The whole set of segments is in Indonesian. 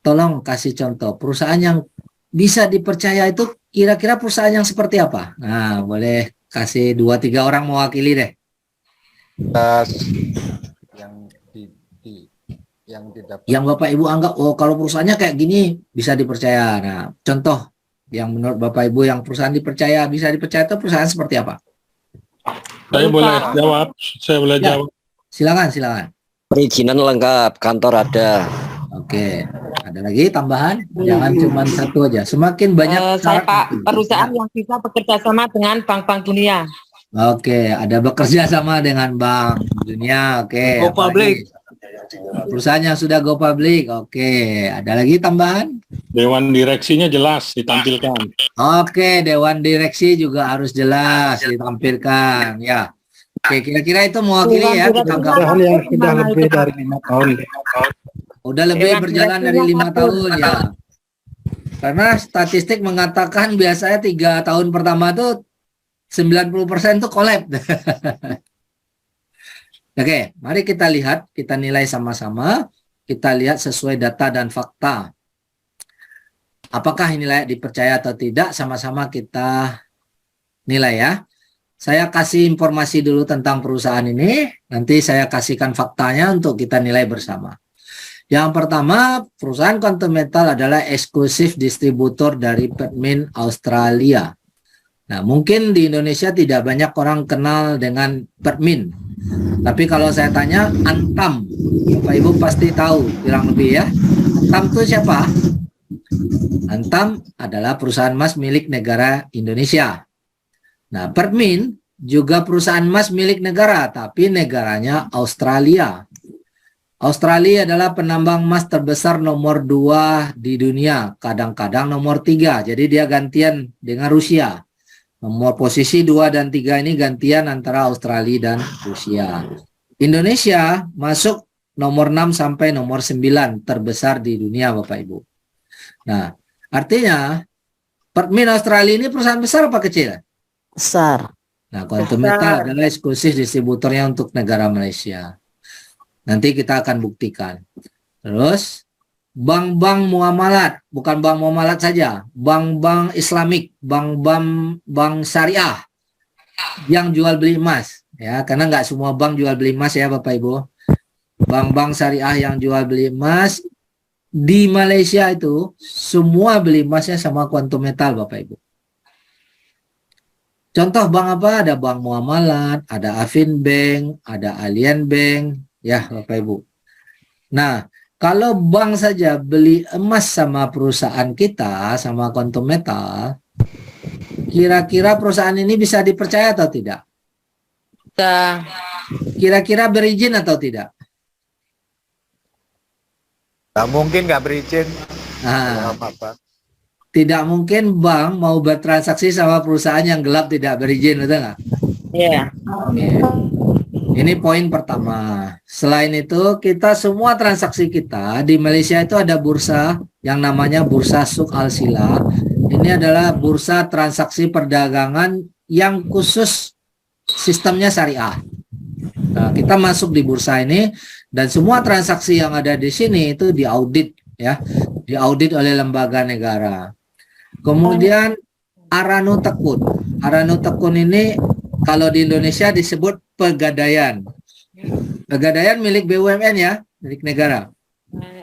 tolong kasih contoh perusahaan yang bisa dipercaya itu kira-kira perusahaan yang seperti apa? Nah, boleh kasih 2-3 orang mewakili deh. Yang yang tidak, yang Bapak Ibu anggap, oh kalau perusahaannya kayak gini bisa dipercaya. Nah, contoh yang menurut Bapak Ibu yang perusahaan dipercaya, bisa dipercaya itu perusahaan seperti apa? Saya boleh jawab, saya boleh Ya, jawab. silakan. Perizinan lengkap, kantor ada. Oke, ada lagi tambahan? Jangan cuma satu aja. Semakin banyak Saya Pak, perusahaan yang bisa bekerja sama dengan bank-bank dunia. Oke, ada bekerja sama dengan bank dunia. Oke. Go public. Perusahaan yang sudah go public. Oke, ada lagi tambahan? Dewan direksinya jelas ditampilkan. Oke, dewan direksi juga harus jelas ditampilkan. Ya. Oke, kira-kira itu mewakili ya. Kita anggap yang sudah lebih dari 5 tahun. udah lebih berjalan dari 5 tahun ya. Karena statistik mengatakan biasanya 3 tahun pertama tuh 90% tuh collab. Oke, mari kita lihat, kita nilai sama-sama. Kita lihat sesuai data dan fakta. Apakah ini layak dipercaya atau tidak, sama-sama kita nilai ya. Saya kasih informasi dulu tentang perusahaan ini, nanti saya kasihkan faktanya untuk kita nilai bersama. Yang pertama, perusahaan Quantum Metal adalah eksklusif distributor dari Pertmin Australia. Nah, mungkin di Indonesia tidak banyak orang kenal dengan Pertmin. Tapi kalau saya tanya, Antam, Bapak Ibu pasti tahu, kurang lebih ya. Antam itu siapa? Antam adalah perusahaan emas milik negara Indonesia. Nah, Pertmin juga perusahaan emas milik negara, tapi negaranya Australia. Australia adalah penambang emas terbesar nomor 2 di dunia, kadang-kadang nomor 3. Jadi dia gantian dengan Rusia. Nomor posisi 2 dan 3 ini gantian antara Australia dan Rusia. Indonesia masuk nomor 6 sampai nomor 9 terbesar di dunia, Bapak Ibu. Nah, artinya Pertmin Australia ini perusahaan besar apa kecil? Besar. Nah, Quantum Metal adalah eksklusif distributornya untuk negara Malaysia. Nanti kita akan buktikan. Terus, bank-bank muamalat, bukan bank muamalat saja, bank-bank Islamik, bank syariah yang jual beli emas, ya, karena nggak semua bank jual beli emas ya Bapak Ibu. Bank-bank syariah yang jual beli emas di Malaysia itu semua beli emasnya sama Quantum Metal Bapak Ibu. Contoh bank apa? Ada bank muamalat, ada Afin Bank, ada Allianz Bank, ya Bapak Ibu. Nah, kalau bank saja beli emas sama perusahaan kita, sama Quantum Metal, kira-kira perusahaan ini bisa dipercaya atau tidak? Kira-kira berizin atau tidak? nggak mungkin nggak berizin. Nah, tidak mungkin bank mau bertransaksi sama perusahaan yang gelap tidak berizin, betul nggak? Iya. Oke. Ini poin pertama. Selain itu, kita semua transaksi kita di Malaysia itu ada bursa yang namanya Bursa Suk Al Sila. Ini adalah bursa transaksi perdagangan yang khusus sistemnya syariah. Nah, kita masuk di bursa ini dan semua transaksi yang ada di sini itu diaudit ya, diaudit oleh lembaga negara. Kemudian Aranu Tekun. Aranu Tekun ini kalau di Indonesia disebut Pegadaian. Pegadaian milik BUMN ya, milik negara.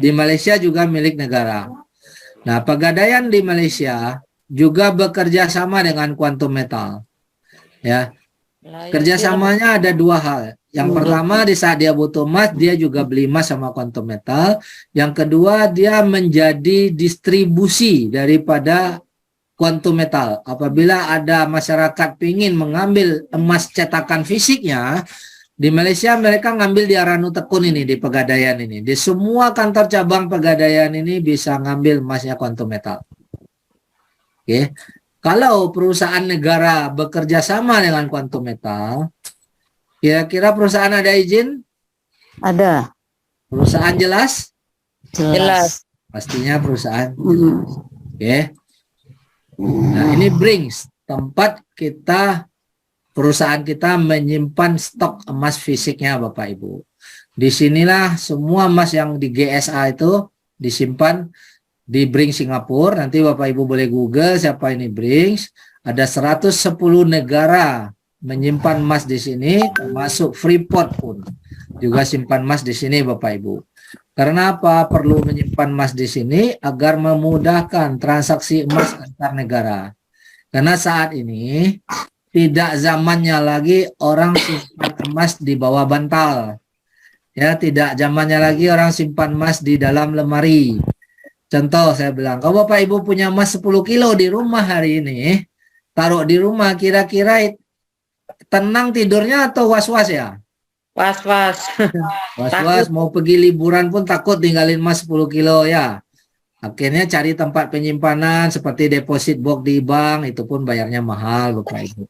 Di Malaysia juga milik negara. Nah, Pegadaian di Malaysia juga bekerja sama dengan Quantum Metal. Ya. Kerjasamanya ada 2 hal. Yang pertama, di saat dia butuh emas, dia juga beli emas sama Quantum Metal. Yang kedua, dia menjadi distribusi daripada Quantum Metal. Apabila ada masyarakat ingin mengambil emas cetakan fisiknya, di Malaysia mereka ngambil di Aranu Tekun ini, di Pegadaian ini. Di semua kantor cabang Pegadaian ini bisa ngambil emasnya Quantum Metal. Oke. Kalau perusahaan negara bekerja sama dengan Quantum Metal, kira-kira perusahaan ada izin? Ada. Perusahaan jelas? Jelas. Pastinya perusahaan. Oke. Nah, ini brings tempat kita, perusahaan kita menyimpan stok emas fisiknya Bapak Ibu. Disinilah semua emas yang di GSA itu disimpan di Brinks Singapura. Nanti Bapak Ibu boleh Google siapa ini Brinks. Ada 110 negara menyimpan emas di sini, termasuk Freeport pun juga simpan emas di sini Bapak Ibu. Karena apa? Perlu menyimpan emas di sini agar memudahkan transaksi emas antar negara. Karena saat ini tidak zamannya lagi orang simpan emas di bawah bantal. Ya, tidak zamannya lagi orang simpan emas di dalam lemari. Contoh saya bilang, kalau Bapak Ibu punya emas 10 kilo di rumah hari ini, taruh di rumah, kira-kira tenang tidurnya atau was-was ya? Was-was. Was-was, mau pergi liburan pun takut tinggalin emas 10 kilo ya. Akhirnya cari tempat penyimpanan seperti deposit box di bank, itu pun bayarnya mahal Bapak Ibu.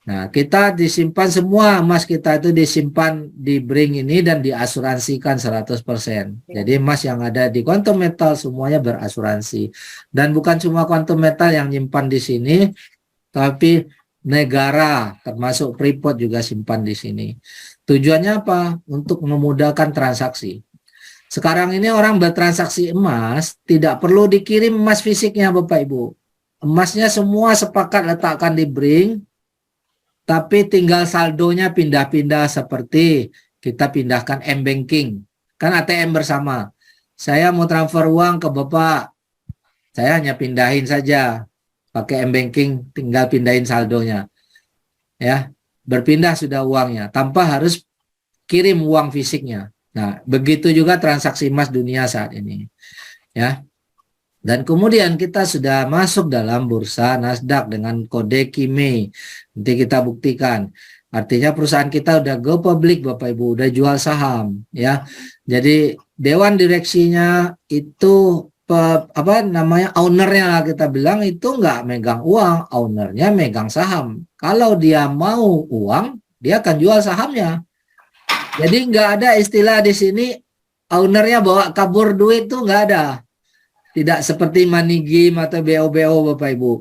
Nah, kita disimpan semua emas kita itu disimpan di Bring ini dan diasuransikan 100%. Jadi emas yang ada di Quantum Metal semuanya berasuransi. Dan bukan cuma Quantum Metal yang nyimpan di sini, tapi negara termasuk Freeport juga simpan di sini. Tujuannya apa? Untuk memudahkan transaksi. Sekarang ini orang bertransaksi emas tidak perlu dikirim emas fisiknya Bapak Ibu. Emasnya semua sepakat letakkan di Bring, tapi tinggal saldonya pindah-pindah seperti kita pindahkan M-Banking. Kan ATM bersama. Saya mau transfer uang ke Bapak, saya hanya pindahin saja. Pakai M-Banking, tinggal pindahin saldonya. Ya, berpindah sudah uangnya, tanpa harus kirim uang fisiknya. Nah, begitu juga transaksi emas dunia saat ini. Ya. Dan kemudian kita sudah masuk dalam bursa Nasdaq dengan kode KIMEI. Nanti kita buktikan. Artinya perusahaan kita udah go public Bapak Ibu, udah jual saham ya. Jadi dewan direksinya itu ownernya lah kita bilang itu nggak megang uang, ownernya megang saham. Kalau dia mau uang, dia akan jual sahamnya. Jadi nggak ada istilah di sini ownernya bawa kabur duit tuh nggak ada. Tidak seperti money game atau BO-BO Bapak Ibu.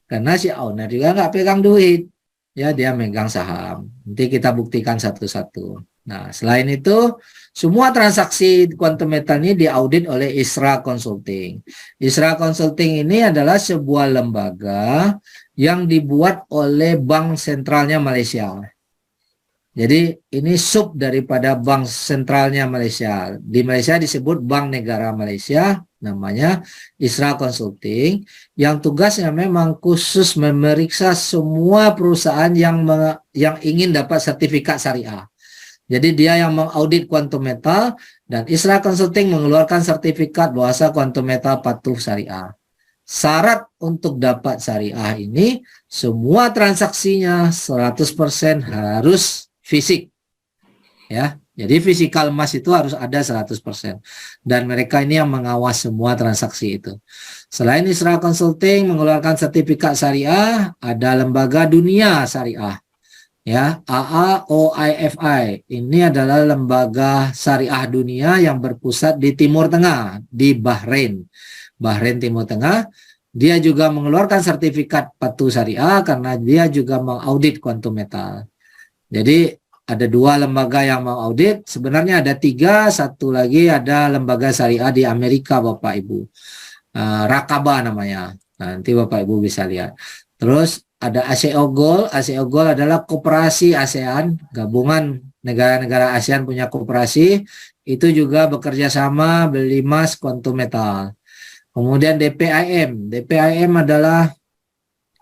Karena si owner juga nggak pegang duit. Ya, dia megang saham. Nanti kita buktikan satu-satu. Nah, selain itu, semua transaksi Quantum Metal ini diaudit oleh ISRA Consulting. ISRA Consulting ini adalah sebuah lembaga yang dibuat oleh Bank Sentralnya Malaysia. Jadi ini sub daripada Bank Sentralnya Malaysia. Di Malaysia disebut Bank Negara Malaysia, namanya ISRA Consulting, yang tugasnya memang khusus memeriksa semua perusahaan yang ingin dapat sertifikat syariah. Jadi dia yang mengaudit Quantum Metal dan ISRA Consulting mengeluarkan sertifikat bahwasa Quantum Metal patuh syariah. Syarat untuk dapat syariah ini semua transaksinya 100% harus fisik. Ya. Jadi fisikal emas itu harus ada 100%. Dan mereka ini yang mengawas semua transaksi itu. Selain ISRA Consulting mengeluarkan sertifikat syariah, ada lembaga dunia syariah. Ya, AAOIFI. Ini adalah lembaga syariah dunia yang berpusat di Timur Tengah, di Bahrain. Bahrain Timur Tengah. Dia juga mengeluarkan sertifikat patuh syariah karena dia juga mengaudit Quantum Metal. Jadi ada dua lembaga yang mengaudit, sebenarnya ada tiga, satu lagi ada lembaga syariah di Amerika Bapak Ibu. Rakaba namanya, nanti Bapak Ibu bisa lihat. Terus ada ASEO Gold. ASEO Gold adalah koperasi ASEAN, gabungan negara-negara ASEAN punya koperasi, itu juga bekerja sama beli emas Quantum Metal. Kemudian DPIM. DPIM adalah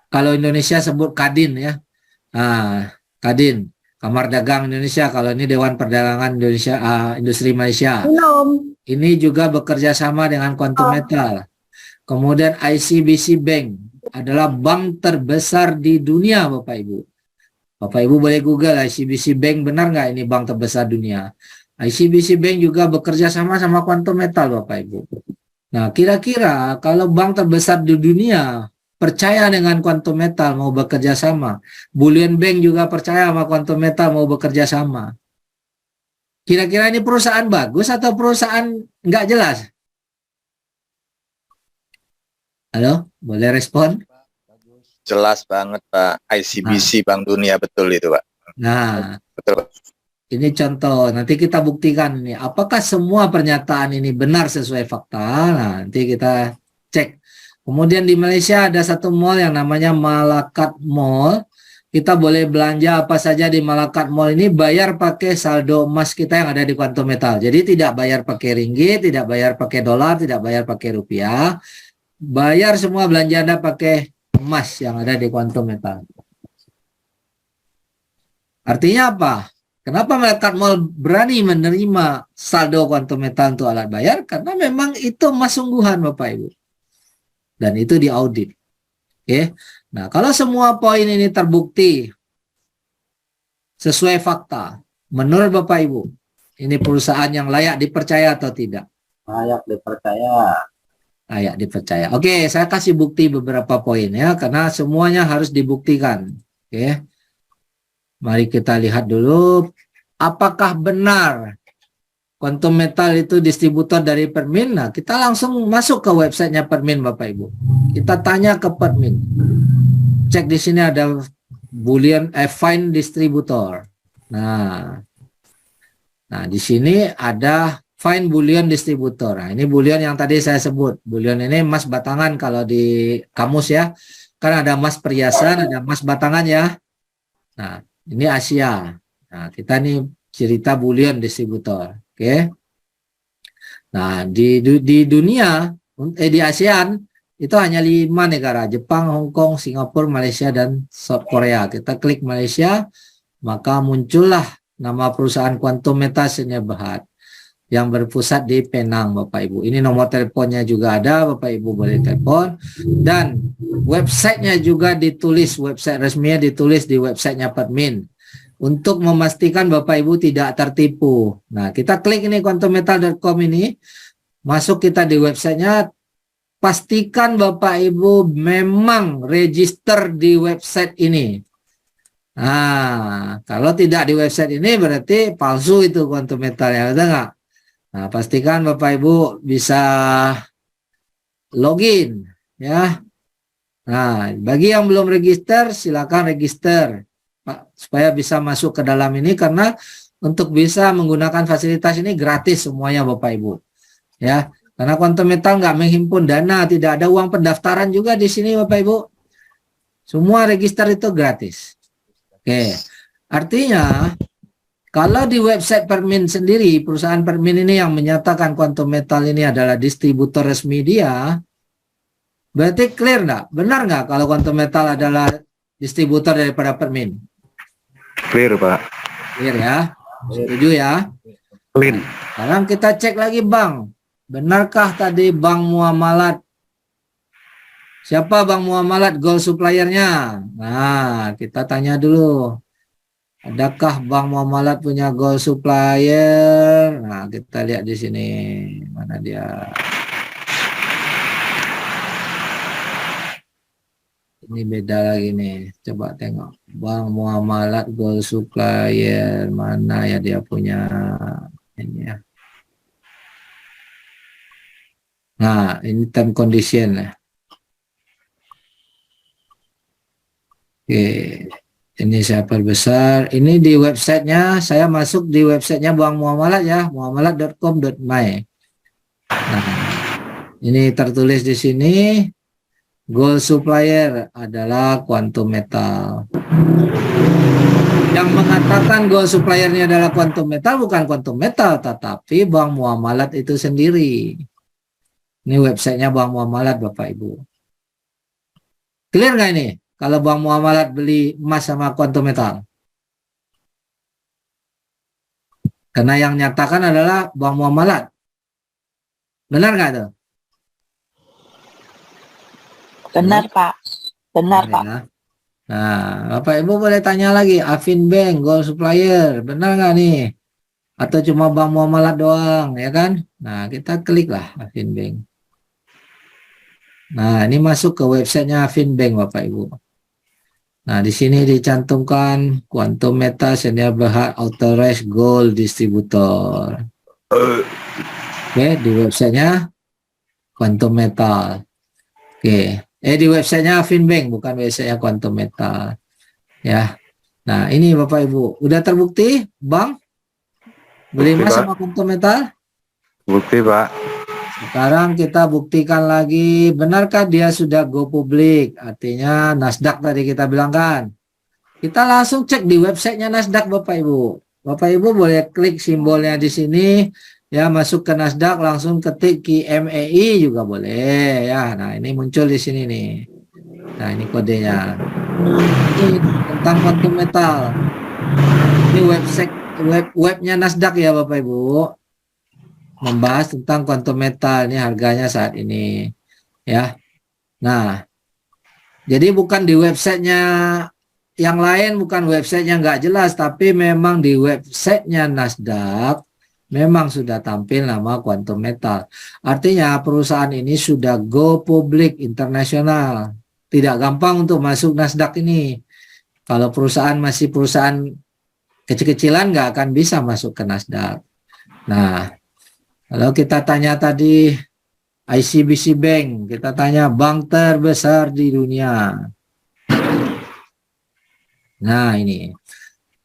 kalau Indonesia sebut Kadin ya. Kadin. Kamar Dagang Indonesia, kalau ini Dewan Perdagangan Indonesia, Industri Malaysia. Ini juga bekerja sama dengan Quantum Metal. Kemudian ICBC Bank adalah bank terbesar di dunia Bapak Ibu. Bapak Ibu boleh Google ICBC Bank, benar nggak ini bank terbesar dunia? ICBC Bank juga bekerja sama Quantum Metal Bapak Ibu. Nah, kira-kira kalau bank terbesar di dunia percaya dengan Quantum Metal mau bekerja sama, Bullion Bank juga percaya sama Quantum Metal mau bekerja sama. Kira-kira ini perusahaan bagus atau perusahaan nggak jelas? Halo, boleh respon? Jelas banget Pak. ICBC Bank Dunia betul itu Pak. Nah, Betul. ini contoh. Nanti kita buktikan ini. Apakah semua pernyataan ini benar sesuai fakta? Nah, nanti kita cek. Kemudian di Malaysia ada satu mall yang namanya Malakat Mall. Kita boleh belanja apa saja di Malakat Mall ini, bayar pakai saldo emas kita yang ada di Quantum Metal. Jadi tidak bayar pakai ringgit, tidak bayar pakai dolar, tidak bayar pakai rupiah. Bayar semua belanja Anda pakai emas yang ada di Quantum Metal. Artinya apa? Kenapa Malakat Mall berani menerima saldo Quantum Metal untuk alat bayar? Karena memang itu emas sungguhan Bapak Ibu. Dan itu diaudit. Oke. Nah, kalau semua poin ini terbukti sesuai fakta, menurut Bapak Ibu, ini perusahaan yang layak dipercaya atau tidak? Layak dipercaya. Layak dipercaya. Oke, saya kasih bukti beberapa poin ya, karena semuanya harus dibuktikan. Oke. Mari kita lihat dulu, apakah benar Quantum Metal itu distributor dari Permin? Nah, kita langsung masuk ke websitenya Permin, Bapak Ibu. Kita tanya ke Permin. Cek di sini ada Boolean find distributor. Nah, di sini ada find Boolean distributor. Nah, ini Boolean yang tadi saya sebut. Boolean ini emas batangan kalau di kamus ya. Kan ada emas perhiasan, ada emas batangan ya. Nah, ini Asia. Nah, kita nih cerita Boolean distributor. Oke. Nah, di dunia, di ASEAN, itu hanya 5 negara, Jepang, Hong Kong, Singapura, Malaysia, dan South Korea. Kita klik Malaysia, maka muncullah nama perusahaan Quantum Metal Sdn Bhd yang berpusat di Penang, Bapak Ibu. Ini nomor teleponnya juga ada, Bapak Ibu boleh telepon. Dan websitenya juga ditulis, website resminya ditulis di websitenya Permin. Untuk memastikan Bapak Ibu tidak tertipu. Nah, kita klik ini quantummetal.com ini, masuk kita di websitenya. Pastikan Bapak Ibu memang register di website ini. Nah, kalau tidak di website ini berarti palsu itu Quantum Metal ya, betul nggak? Nah, pastikan Bapak Ibu bisa login ya. Nah, bagi yang belum register silakan register Pak, supaya bisa masuk ke dalam ini, karena untuk bisa menggunakan fasilitas ini gratis semuanya Bapak Ibu. Ya. Karena Quantum Metal nggak menghimpun dana, tidak ada uang pendaftaran juga di sini Bapak Ibu. Semua register itu gratis. Oke, artinya kalau di website Permin sendiri, perusahaan Permin ini yang menyatakan Quantum Metal ini adalah distributor resmi dia, berarti clear nggak? Benar nggak kalau Quantum Metal adalah distributor daripada Permin? Clear, Pak. Clear ya? Setuju ya? Clean. Sekarang kita cek lagi Bang. Benarkah tadi Bank Muamalat? Siapa Bank Muamalat gold suppliernya? Nah, kita tanya dulu. Adakah Bank Muamalat punya gold supplier? Nah, kita lihat di sini. Mana dia? Ini beda lagi nih. Coba tengok. Bank Muamalat gold supplier. Mana ya dia punya? Ini ya. Nah, ini term condition. Oke, ini saya perbesar. Ini di websitenya, saya masuk di websitenya Bank Muamalat ya, muamalat.com.my. Nah, ini tertulis di sini, gold supplier adalah Quantum Metal. Yang mengatakan gold suppliernya adalah Quantum Metal bukan Quantum Metal, tetapi Bank Muamalat itu sendiri. Ini websitenya Bank Muamalat Bapak Ibu. Clear nggak ini? Kalau Bank Muamalat beli emas sama Quantum Metal? Karena yang nyatakan adalah Bank Muamalat. Benar nggak tuh? Benar Pak. Benar Pak. Ya. Nah, Bapak Ibu boleh tanya lagi, Afin Bank gold supplier, benar nggak nih? Atau cuma Bank Muamalat doang, ya kan? Nah, kita klik lah Afin Bank. Nah, ini masuk ke websitenya Afin Bank Bapak Ibu. Nah, di sini dicantumkan Quantum Metal Sdn Bhd Authorized Gold Distributor. Oke, di websitenya Quantum Metal. Oke, di websitenya Afin Bank, bukan websitenya Quantum Metal. Ya. Nah, ini Bapak Ibu, udah terbukti, Bang? Beli Bukti, emas Pak. sama Quantum Metal? Bukti, Pak. Sekarang kita buktikan lagi, benarkah dia sudah go public? Artinya Nasdaq tadi kita bilang kan. Kita langsung cek di websitenya Nasdaq, Bapak Ibu. Bapak Ibu boleh klik simbolnya di sini, ya, masuk ke Nasdaq, langsung ketik QMEI juga boleh, ya. Nah, ini muncul di sini nih. Nah, ini kodenya. Ini tentang Quantum Metal. Ini webnya Nasdaq ya, Bapak Ibu. Membahas tentang Quantum Metal, ini harganya saat ini, ya. Nah, jadi bukan di websitenya yang lain, bukan websitenya nggak jelas, tapi memang di websitenya Nasdaq memang sudah tampil nama Quantum Metal. Artinya perusahaan ini sudah go public internasional. Tidak gampang untuk masuk Nasdaq ini. Kalau perusahaan masih perusahaan kecil-kecilan nggak akan bisa masuk ke Nasdaq. Nah, kalau kita tanya tadi ICBC Bank, kita tanya bank terbesar di dunia. Nah, ini.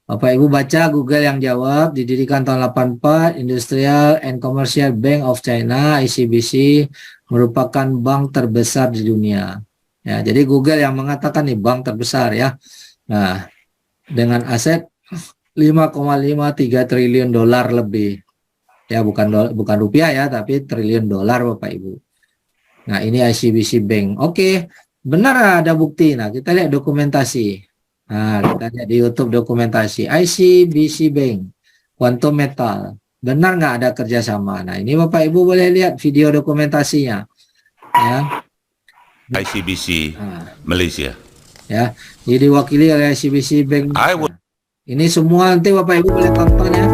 Bapak Ibu baca Google yang jawab, didirikan tahun 84, Industrial and Commercial Bank of China, ICBC, merupakan bank terbesar di dunia. Ya, jadi Google yang mengatakan nih bank terbesar ya. Nah, dengan aset 5,53 triliun dolar lebih. Ya, bukan rupiah ya, tapi triliun dolar Bapak Ibu. Nah, ini ICBC Bank. Oke, benar ada bukti. Nah, kita lihat dokumentasi. Nah, kita lihat di YouTube dokumentasi ICBC Bank, Quantum Metal. Benar nggak ada kerjasama? Nah, ini Bapak Ibu boleh lihat video dokumentasinya. Ya. ICBC Malaysia. Ya, jadi diwakili oleh ICBC Bank. Ini semua nanti Bapak Ibu boleh tonton ya.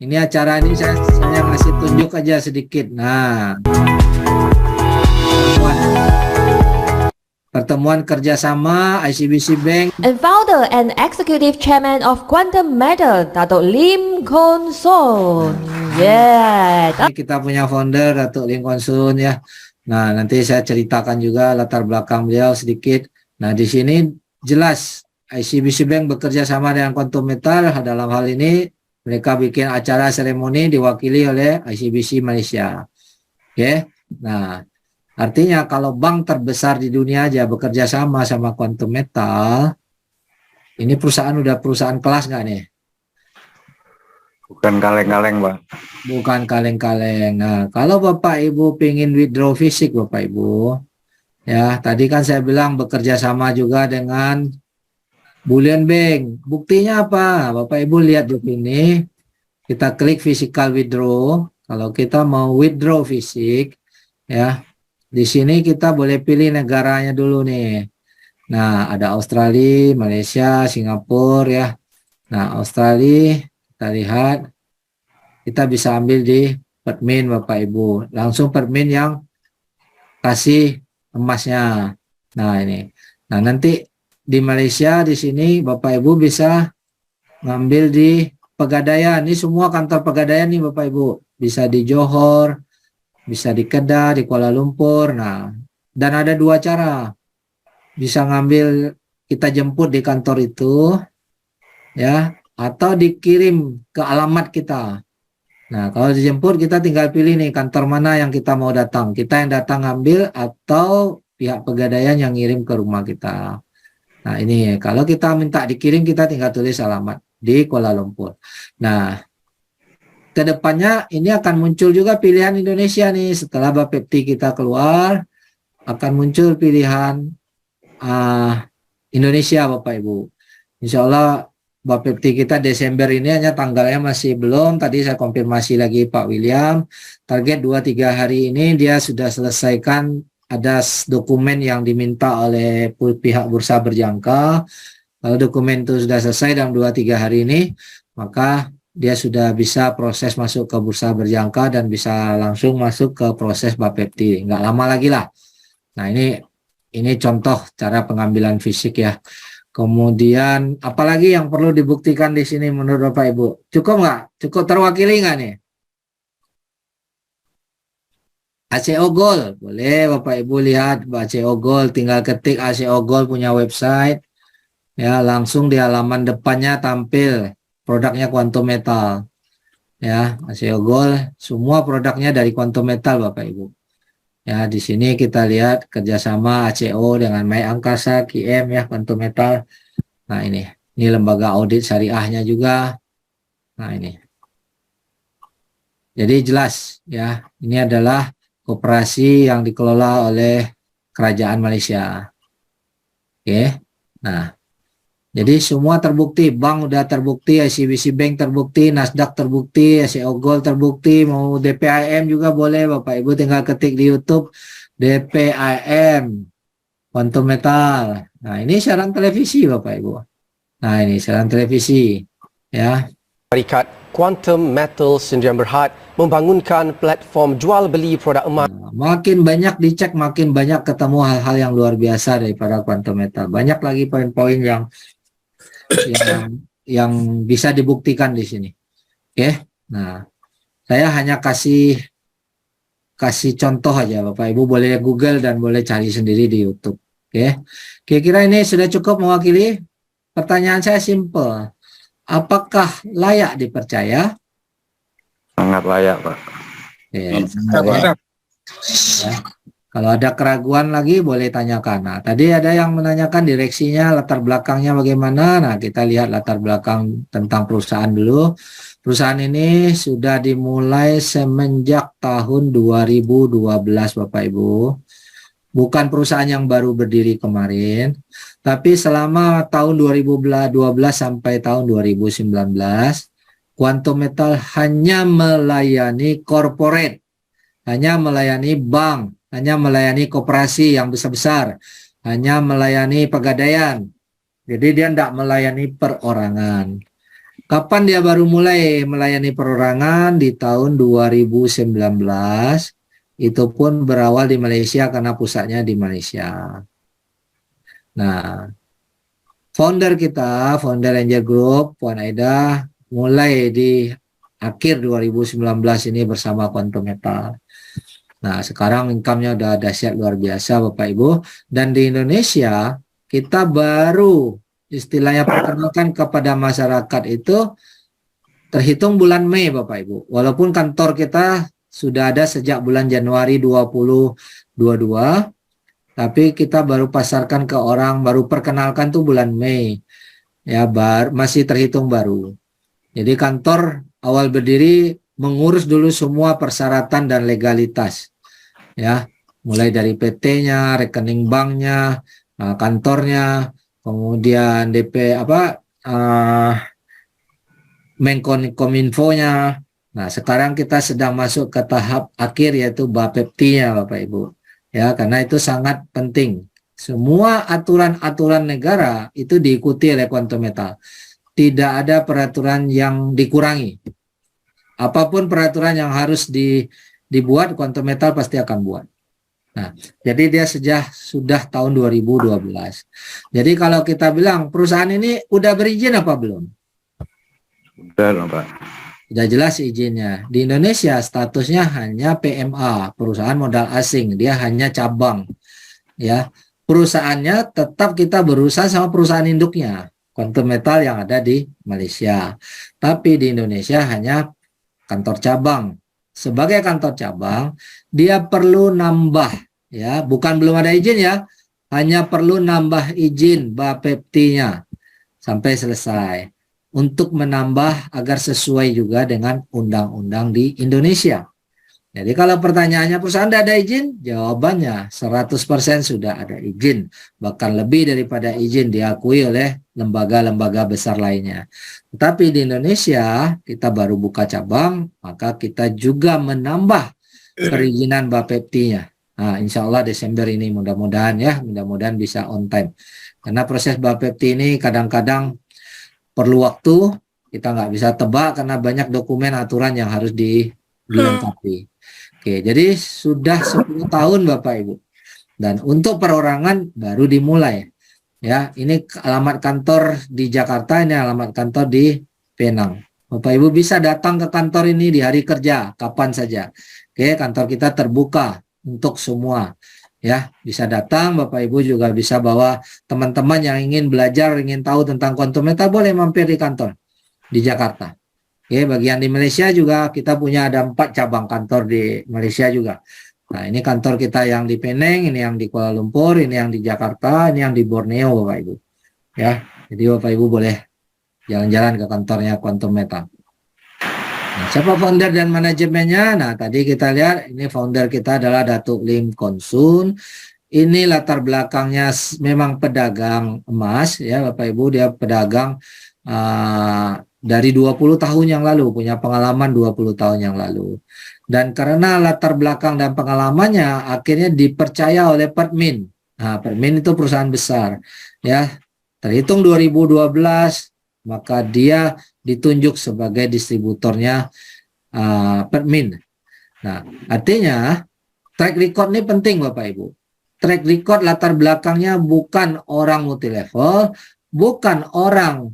Ini acara ini saya ngasih tunjuk aja sedikit. Nah, pertemuan kerjasama ICBC Bank and founder and executive chairman of Quantum Metal, Dato' Lim Kon Son. Yeah. Ini kita punya founder Dato' Lim Kon Son ya. Nah, nanti saya ceritakan juga latar belakang beliau sedikit. Nah, di sini jelas ICBC Bank bekerja sama dengan Quantum Metal. Dalam hal ini mereka bikin acara seremoni diwakili oleh ICBC Malaysia. Oke. Nah, artinya kalau bank terbesar di dunia aja bekerja sama Quantum Metal, ini perusahaan udah perusahaan kelas nggak nih? Bukan kaleng-kaleng, Pak. Bukan kaleng-kaleng. Nah, kalau Bapak Ibu pengen withdraw fisik Bapak Ibu, ya tadi kan saya bilang bekerja sama juga dengan Bullion Bank. Buktinya apa? Bapak Ibu lihat di sini, kita klik physical withdraw. Kalau kita mau withdraw fisik, ya. Di sini kita boleh pilih negaranya dulu nih. Nah, ada Australia, Malaysia, Singapura ya. Nah, Australia kita lihat, kita bisa ambil di Permin Bapak Ibu. Langsung Permin yang kasih emasnya. Nah, ini. Nah, nanti di Malaysia di sini Bapak Ibu bisa ngambil di Pegadaian. Ini semua kantor Pegadaian nih Bapak Ibu. Bisa di Johor, bisa di Kedah, di Kuala Lumpur. Nah, dan ada dua cara. Bisa ngambil, kita jemput di kantor itu, ya, atau dikirim ke alamat kita. Nah, kalau dijemput kita tinggal pilih nih kantor mana yang kita mau datang. Kita yang datang ngambil atau pihak Pegadaian yang ngirim ke rumah kita. Nah, ini kalau kita minta dikirim kita tinggal tulis alamat di Kuala Lumpur. Nah, kedepannya ini akan muncul juga pilihan Indonesia nih. Setelah Bapepti kita keluar, akan muncul pilihan Indonesia Bapak Ibu. Insya Allah Bapepti kita Desember ini hanya tanggalnya masih belum. Tadi saya konfirmasi lagi Pak William. Target 2-3 hari ini dia sudah selesaikan, ada dokumen yang diminta oleh pihak bursa berjangka. Kalau dokumen itu sudah selesai dalam 2-3 hari ini, maka dia sudah bisa proses masuk ke bursa berjangka dan bisa langsung masuk ke proses Bapepti. Nggak lama lagi lah. Nah, ini contoh cara pengambilan fisik ya. Kemudian apalagi yang perlu dibuktikan di sini menurut Bapak Ibu? Cukup nggak? Cukup terwakili nggak nih? ACO Gold, boleh Bapak Ibu lihat ACO Gold, tinggal ketik ACO Gold punya website, ya langsung di halaman depannya tampil produknya Quantum Metal. ya, ACO Gold, semua produknya dari Quantum Metal Bapak Ibu. Ya, di sini kita lihat kerjasama ACO dengan Mai Angkasa, QM ya, Quantum Metal. Nah ini lembaga audit syariahnya juga. Nah ini. Jadi jelas ya, ini adalah koperasi yang dikelola oleh Kerajaan Malaysia. Oke. Nah, jadi semua terbukti, bank udah terbukti, ICBC Bank terbukti, Nasdaq terbukti, ACO Gold terbukti, mau DPIM juga boleh Bapak Ibu tinggal ketik di YouTube DPIM Quantum Metal. Nah, ini siaran televisi Bapak Ibu. Nah, ini siaran televisi ya. Syarikat Quantum Metal Sdn Bhd membangunkan platform jual beli produk emas. Makin banyak dicek, makin banyak ketemu hal-hal yang luar biasa daripada Quantum Metal. Banyak lagi poin-poin yang bisa dibuktikan di sini. Oke. Nah, saya hanya kasih contoh aja Bapak Ibu, boleh Google dan boleh cari sendiri di YouTube. Oke. Kira-kira ini sudah cukup mewakili? Pertanyaan saya simple. Apakah layak dipercaya? Sangat layak, Pak. Ya, sangat layak. Ya. Kalau ada keraguan lagi boleh tanyakan. Nah, tadi ada yang menanyakan direksinya, latar belakangnya bagaimana. Nah, kita lihat latar belakang tentang perusahaan dulu. Perusahaan ini sudah dimulai semenjak tahun 2012 Bapak Ibu. Bukan perusahaan yang baru berdiri kemarin, tapi selama tahun 2012 sampai tahun 2019, Quantum Metal hanya melayani corporate, hanya melayani bank, hanya melayani koperasi yang besar-besar, hanya melayani pegadaian. Jadi dia tidak melayani perorangan. Kapan dia baru mulai melayani perorangan? Di tahun 2019. Itu pun berawal di Malaysia karena pusatnya di Malaysia. Nah, founder Angel Group, Puan Aida, mulai di akhir 2019 ini bersama Quantum Metal. Nah, sekarang income-nya udah dahsyat luar biasa Bapak Ibu. Dan di Indonesia, kita baru istilahnya perkenalkan kepada masyarakat itu terhitung bulan Mei Bapak Ibu. Walaupun kantor kita sudah ada sejak bulan Januari 2022, tapi kita baru pasarkan ke orang, baru perkenalkan tuh bulan Mei. Ya, masih terhitung baru. Jadi kantor awal berdiri mengurus dulu semua persyaratan dan legalitas. Ya, mulai dari PT-nya, rekening banknya, kantornya, kemudian Menkominfo-nya. Nah, sekarang kita sedang masuk ke tahap akhir yaitu Bapepti-nya Bapak Ibu. Ya, karena itu sangat penting. Semua aturan-aturan negara itu diikuti oleh Quantum Metal. Tidak ada peraturan yang dikurangi. Apapun peraturan yang harus dibuat, Quantum Metal pasti akan buat. Nah, jadi dia sudah tahun 2012. Jadi kalau kita bilang perusahaan ini udah berizin apa belum? Udah, Pak. Sudah jelas izinnya. Di Indonesia statusnya hanya PMA, perusahaan modal asing. Dia hanya cabang. Ya, perusahaannya tetap kita berusaha sama perusahaan induknya, Quantum Metal yang ada di Malaysia. Tapi di Indonesia hanya kantor cabang. Sebagai kantor cabang, dia perlu nambah, ya, bukan belum ada izin ya, hanya perlu nambah izin Bapepti-nya sampai selesai. Untuk menambah agar sesuai juga dengan undang-undang di Indonesia. Jadi kalau pertanyaannya perusahaan tidak ada izin, jawabannya 100% sudah ada izin. Bahkan lebih daripada izin diakui oleh lembaga-lembaga besar lainnya. Tetapi di Indonesia kita baru buka cabang, maka kita juga menambah perizinan Bapepti-nya. Nah, insya Allah Desember ini mudah-mudahan bisa on time. Karena proses Bapepti ini kadang-kadang perlu waktu, kita nggak bisa tebak karena banyak dokumen aturan yang harus dilengkapi. Oke, jadi sudah 10 tahun Bapak Ibu. Dan untuk perorangan baru dimulai. Ya, ini alamat kantor di Jakarta, ini alamat kantor di Penang. Bapak Ibu bisa datang ke kantor ini di hari kerja, kapan saja. Oke, kantor kita terbuka untuk semua. Ya, bisa datang, Bapak Ibu juga bisa bawa teman-teman yang ingin belajar, ingin tahu tentang Quantum Metal, boleh mampir di kantor di Jakarta. Oke, bagian di Malaysia juga kita punya ada 4 cabang kantor di Malaysia juga. Nah, ini kantor kita yang di Penang, ini yang di Kuala Lumpur, ini yang di Jakarta, ini yang di Borneo, Bapak Ibu. Ya, jadi Bapak Ibu boleh jalan-jalan ke kantornya Quantum Metal. Nah, siapa founder dan manajemennya? Nah, tadi kita lihat ini founder kita adalah Datuk Lim Kon Soon. Ini latar belakangnya memang pedagang emas, ya Bapak Ibu, dia pedagang dari 20 tahun yang lalu, punya pengalaman 20 tahun yang lalu. Dan karena latar belakang dan pengalamannya, akhirnya dipercaya oleh Pertmin. Nah, Pertmin itu perusahaan besar, ya. Terhitung 2012, maka dia ditunjuk sebagai distributornya Pertmin. Nah, artinya track record ini penting Bapak Ibu. Track record latar belakangnya bukan orang multilevel, bukan orang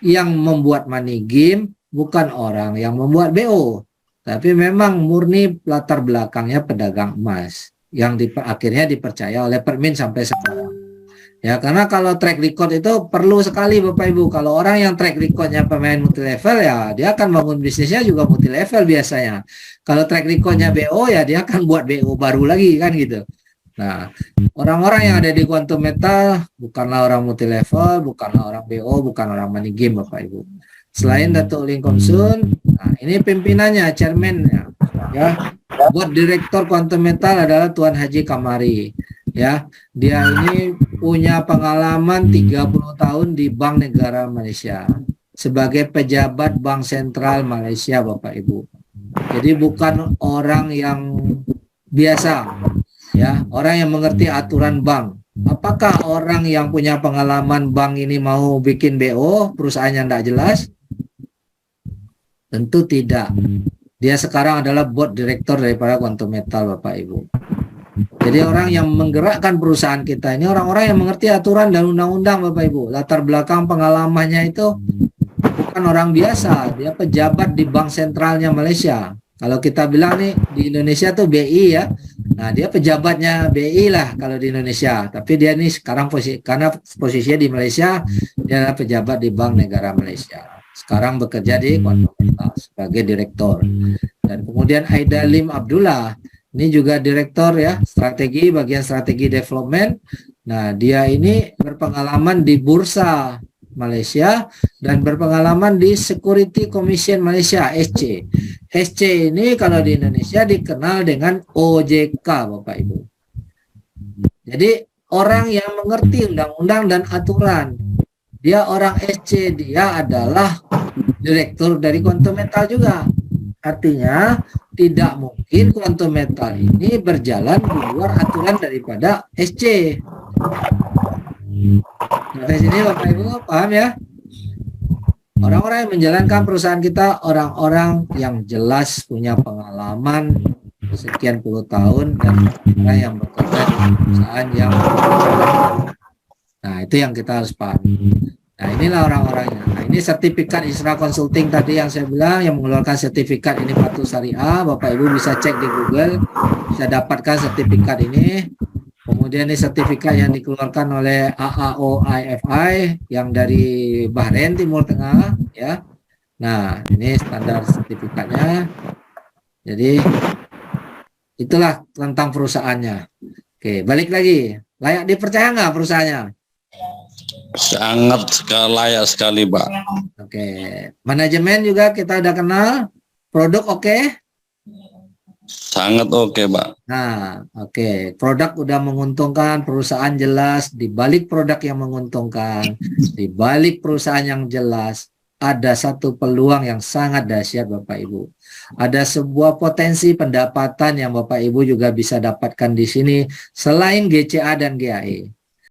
yang membuat money game, bukan orang yang membuat BO, tapi memang murni latar belakangnya pedagang emas yang akhirnya dipercaya oleh Pertmin sampai sekarang. Ya, karena kalau track record itu perlu sekali Bapak Ibu. Kalau orang yang track recordnya pemain multilevel, ya dia akan bangun bisnisnya juga multilevel biasanya. Kalau track recordnya BO, ya dia akan buat BO baru lagi kan gitu. Nah, orang-orang yang ada di Quantum Metal bukanlah orang multilevel, bukanlah orang BO, bukan orang money game Bapak Ibu. Selain Datuk Lim Kon Soon, nah ini pimpinannya, chairman-nya, ya. Board Director Quantum Metal adalah Tuan Haji Kamari, ya. Dia ini punya pengalaman 30 tahun di Bank Negara Malaysia sebagai pejabat Bank Sentral Malaysia Bapak Ibu. Jadi bukan orang yang biasa, ya, orang yang mengerti aturan bank. Apakah orang yang punya pengalaman bank ini mau bikin BO, perusahaannya tidak jelas? Tentu tidak. Dia sekarang adalah board director daripada Quantum Metal Bapak Ibu. Jadi orang yang menggerakkan perusahaan kita ini orang-orang yang mengerti aturan dan undang-undang Bapak Ibu. Latar belakang pengalamannya itu bukan orang biasa, dia pejabat di Bank Sentralnya Malaysia. Kalau kita bilang nih di Indonesia tuh BI ya, nah dia pejabatnya BI lah kalau di Indonesia. Tapi dia nih sekarang karena posisinya di Malaysia, dia adalah pejabat di Bank Negara Malaysia. Sekarang bekerja di Quantum Metal sebagai direktur. Dan kemudian Aida Lim Abdullah, ini juga direktur ya, strategi, bagian strategi development. Nah, dia ini berpengalaman di Bursa Malaysia dan berpengalaman di Security Commission Malaysia, SC. SC ini kalau di Indonesia dikenal dengan OJK Bapak Ibu. Jadi orang yang mengerti undang-undang dan aturan. Dia orang SC, dia adalah direktur dari Quantum Metal juga. Artinya tidak mungkin Quantum Metal ini berjalan di luar aturan daripada SC. Sampai sini Bapak Ibu paham ya? Orang-orang yang menjalankan perusahaan kita orang-orang yang jelas punya pengalaman sekian puluh tahun dan orang yang bekerja di perusahaan yang nah itu yang kita harus paham. Nah inilah orang-orangnya. Nah ini sertifikat Isra Consulting tadi yang saya bilang yang mengeluarkan sertifikat ini patuh syariah. Bapak Ibu bisa cek di Google, bisa dapatkan sertifikat ini. Kemudian ini sertifikat yang dikeluarkan oleh AAOIFI yang dari Bahrain Timur Tengah ya. Nah ini standar sertifikatnya. Jadi itulah tentang perusahaannya. Oke, balik lagi. Layak dipercaya nggak perusahaannya? Sangat layak sekali, Pak. Oke, manajemen juga kita udah kenal, produk oke? Sangat oke, Pak. Nah, oke, produk udah menguntungkan, perusahaan jelas, di balik produk yang menguntungkan, di balik perusahaan yang jelas, ada satu peluang yang sangat dahsyat Bapak Ibu. Ada sebuah potensi pendapatan yang Bapak Ibu juga bisa dapatkan di sini selain GCA dan GAE.